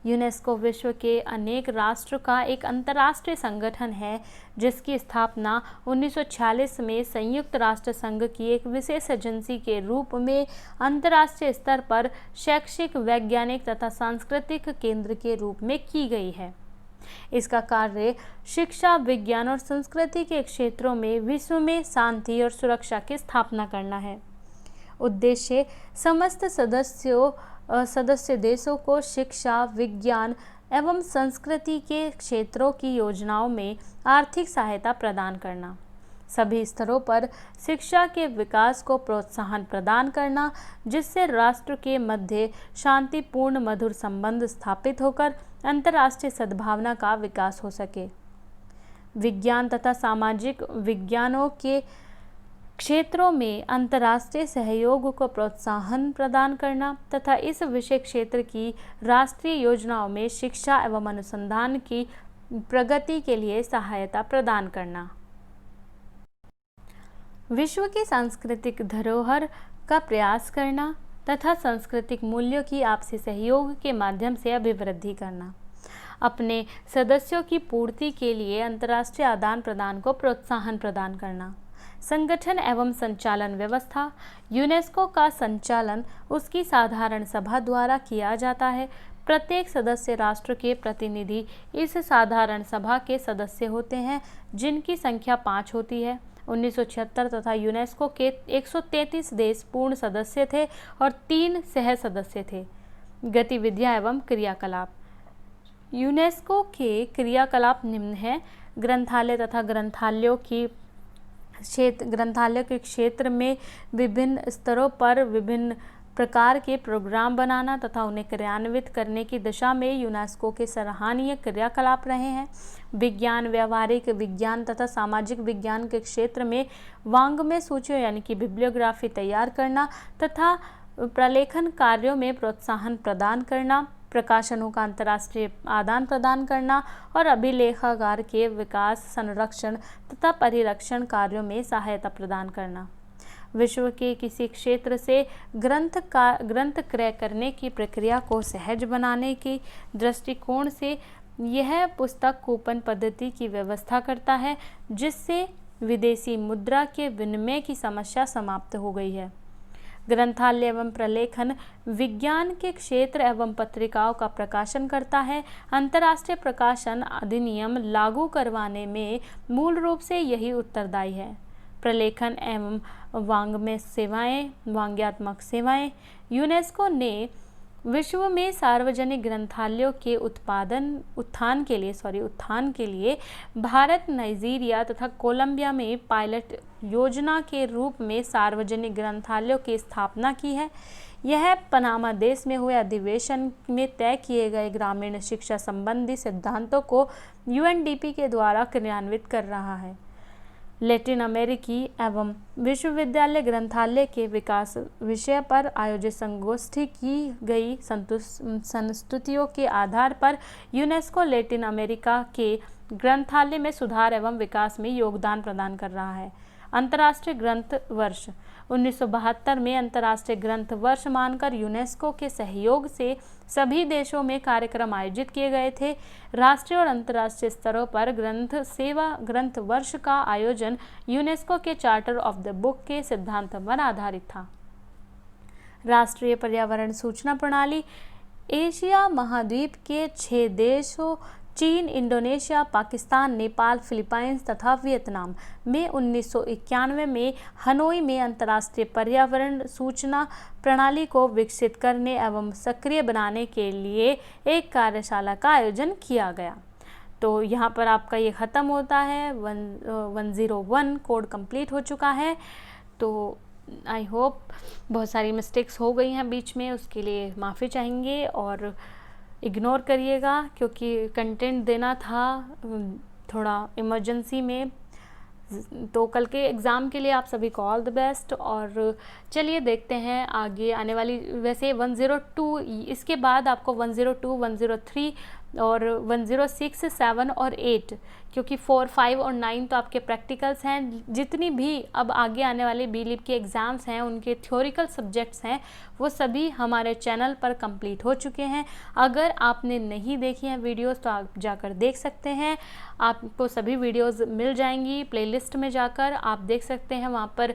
UNESCO विश्व के अनेक राष्ट्र का एक अंतर्राष्ट्रीय संगठन है जिसकी स्थापना 1946 में संयुक्त राष्ट्र संघ की एक विशेष एजेंसी के रूप में अंतर्राष्ट्रीय स्तर पर शैक्षिक, वैज्ञानिक तथा सांस्कृतिक केंद्र के रूप में की गई है। इसका कार्य शिक्षा, विज्ञान और संस्कृति के क्षेत्रों में विश्व में शांति और सुरक्षा की स्थापना करना है। उद्देश्य समस्त सदस्य देशों को शिक्षा, विज्ञान एवं संस्कृति के क्षेत्रों की योजनाओं में आर्थिक सहायता प्रदान करना, सभी स्तरों पर शिक्षा के विकास को प्रोत्साहन प्रदान करना जिससे राष्ट्र के मध्य शांतिपूर्ण मधुर संबंध स्थापित होकर अंतर्राष्ट्रीय सद्भावना का विकास हो सके। विज्ञान तथा सामाजिक विज्ञानों के क्षेत्रों में अंतर्राष्ट्रीय सहयोग को प्रोत्साहन प्रदान करना तथा इस विषय क्षेत्र की राष्ट्रीय योजनाओं में शिक्षा एवं अनुसंधान की प्रगति के लिए सहायता प्रदान करना। विश्व की सांस्कृतिक धरोहर का प्रयास करना तथा सांस्कृतिक मूल्यों की आपसी सहयोग के माध्यम से अभिवृद्धि करना। अपने सदस्यों की पूर्ति के लिए अंतर्राष्ट्रीय आदान प्रदान को प्रोत्साहन प्रदान करना। संगठन एवं संचालन व्यवस्था। यूनेस्को का संचालन उसकी साधारण सभा द्वारा किया जाता है। प्रत्येक सदस्य राष्ट्र के प्रतिनिधि इस साधारण सभा के सदस्य होते हैं जिनकी संख्या 5 होती है। 1976 तथा यूनेस्को के 133 देश पूर्ण सदस्य थे और 3 सह सदस्य थे। गतिविधियां एवं क्रियाकलाप। यूनेस्को के क्रियाकलाप निम्न हैं। ग्रंथालय तथा ग्रंथालयों के क्षेत्र में विभिन्न स्तरों पर विभिन्न प्रकार के प्रोग्राम बनाना तथा उन्हें क्रियान्वित करने की दिशा में यूनेस्को के सराहनीय क्रियाकलाप रहे हैं। विज्ञान, व्यवहारिक विज्ञान तथा सामाजिक विज्ञान के क्षेत्र में वाङ्मय सूचियों यानी कि बिब्लियोग्राफी तैयार करना तथा प्रलेखन कार्यों में प्रोत्साहन प्रदान करना, प्रकाशनों का अंतर्राष्ट्रीय आदान प्रदान करना और अभिलेखागार के विकास, संरक्षण तथा परिरक्षण कार्यों में सहायता प्रदान करना। विश्व के किसी क्षेत्र से ग्रंथ क्रय करने की प्रक्रिया को सहज बनाने के दृष्टिकोण से यह पुस्तक कूपन पद्धति की व्यवस्था करता है, जिससे विदेशी मुद्रा के विनिमय की समस्या समाप्त हो गई है। ग्रंथालय एवं प्रलेखन विज्ञान के क्षेत्र एवं पत्रिकाओं का प्रकाशन करता है। अंतर्राष्ट्रीय प्रकाशन अधिनियम लागू करवाने में मूल रूप से यही उत्तरदायी है। प्रलेखन एवं वाङ्मय सेवाएं, वाग्यात्मक सेवाएं। यूनेस्को ने विश्व में सार्वजनिक ग्रंथालयों के उत्थान के लिए भारत, नाइजीरिया तथा कोलंबिया में पायलट योजना के रूप में सार्वजनिक ग्रंथालयों की स्थापना की है। यह पनामा देश में हुए अधिवेशन में तय किए गए ग्रामीण शिक्षा संबंधी सिद्धांतों को यूएनडीपी के द्वारा क्रियान्वित कर रहा है। लैटिन अमेरिकी एवं विश्वविद्यालय ग्रंथालय के विकास विषय पर आयोजित संगोष्ठी की गई संस्तुतियों के आधार पर यूनेस्को लैटिन अमेरिका के ग्रंथालय में सुधार एवं विकास में योगदान प्रदान कर रहा है। अंतर्राष्ट्रीय ग्रंथ वर्ष 1972 में अंतर्राष्ट्रीय ग्रंथ वर्ष मानकर यूनेस्को के सहयोग से सभी देशों में कार्यक्रम आयोजित किए गए थे। राष्ट्रीय और अंतर्राष्ट्रीय स्तरों पर ग्रंथ वर्ष का आयोजन यूनेस्को के चार्टर ऑफ द बुक के सिद्धांत पर आधारित था। राष्ट्रीय पर्यावरण सूचना प्रणाली एशिया महाद्वीप के 6 देशों चीन, इंडोनेशिया, पाकिस्तान, नेपाल, फिलीपाइंस तथा वियतनाम में 1991 में हनोई में अंतर्राष्ट्रीय पर्यावरण सूचना प्रणाली को विकसित करने एवं सक्रिय बनाने के लिए एक कार्यशाला का आयोजन किया गया। तो यहाँ पर आपका ये ख़त्म होता है। 101 कोड कंप्लीट हो चुका है। तो आई होप बहुत सारी मिस्टेक्स हो गई हैं बीच में, उसके लिए माफ़ी चाहेंगे और इग्नोर करिएगा क्योंकि कंटेंट देना था थोड़ा इमरजेंसी में। तो कल के एग्ज़ाम के लिए आप सभी को ऑल द बेस्ट। और चलिए देखते हैं आगे आने वाली, वैसे 102 इसके बाद आपको 102, 103 और 106, 7 और 8 क्योंकि 4, 5 और 9 तो आपके प्रैक्टिकल्स हैं। जितनी भी अब आगे आने वाले बीलिप के एग्ज़ाम्स हैं उनके थ्योरिकल सब्जेक्ट्स हैं वो सभी हमारे चैनल पर कंप्लीट हो चुके हैं। अगर आपने नहीं देखी हैं वीडियोस तो आप जाकर देख सकते हैं। आपको सभी वीडियोस मिल जाएंगी प्लेलिस्ट में, जाकर आप देख सकते हैं। वहाँ पर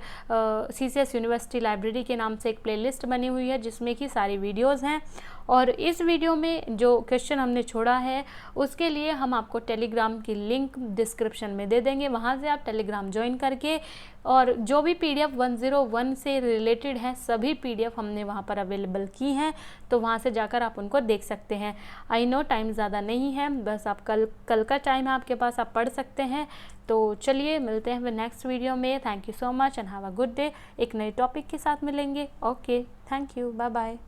CCS यूनिवर्सिटी लाइब्रेरी के नाम से एक प्लेलिस्ट बनी हुई है जिसमें कि सारी वीडियोज़ हैं। और इस वीडियो में जो क्वेश्चन हमने छोड़ा है उसके लिए हम आपको टेलीग्राम की लिंक डिस्क्रिप्शन में दे देंगे। वहाँ से आप टेलीग्राम ज्वाइन करके और जो भी PDF 101 से रिलेटेड हैं सभी PDF हमने वहाँ पर अवेलेबल की हैं, तो वहाँ से जाकर आप उनको देख सकते हैं। आई नो टाइम ज़्यादा नहीं है, बस आप कल का टाइम है आपके पास, आप पढ़ सकते हैं। तो चलिए मिलते हैं नेक्स्ट वीडियो में। Thank you so much and have a good day. एक नए टॉपिक के साथ मिलेंगे। Okay, thank you, bye bye.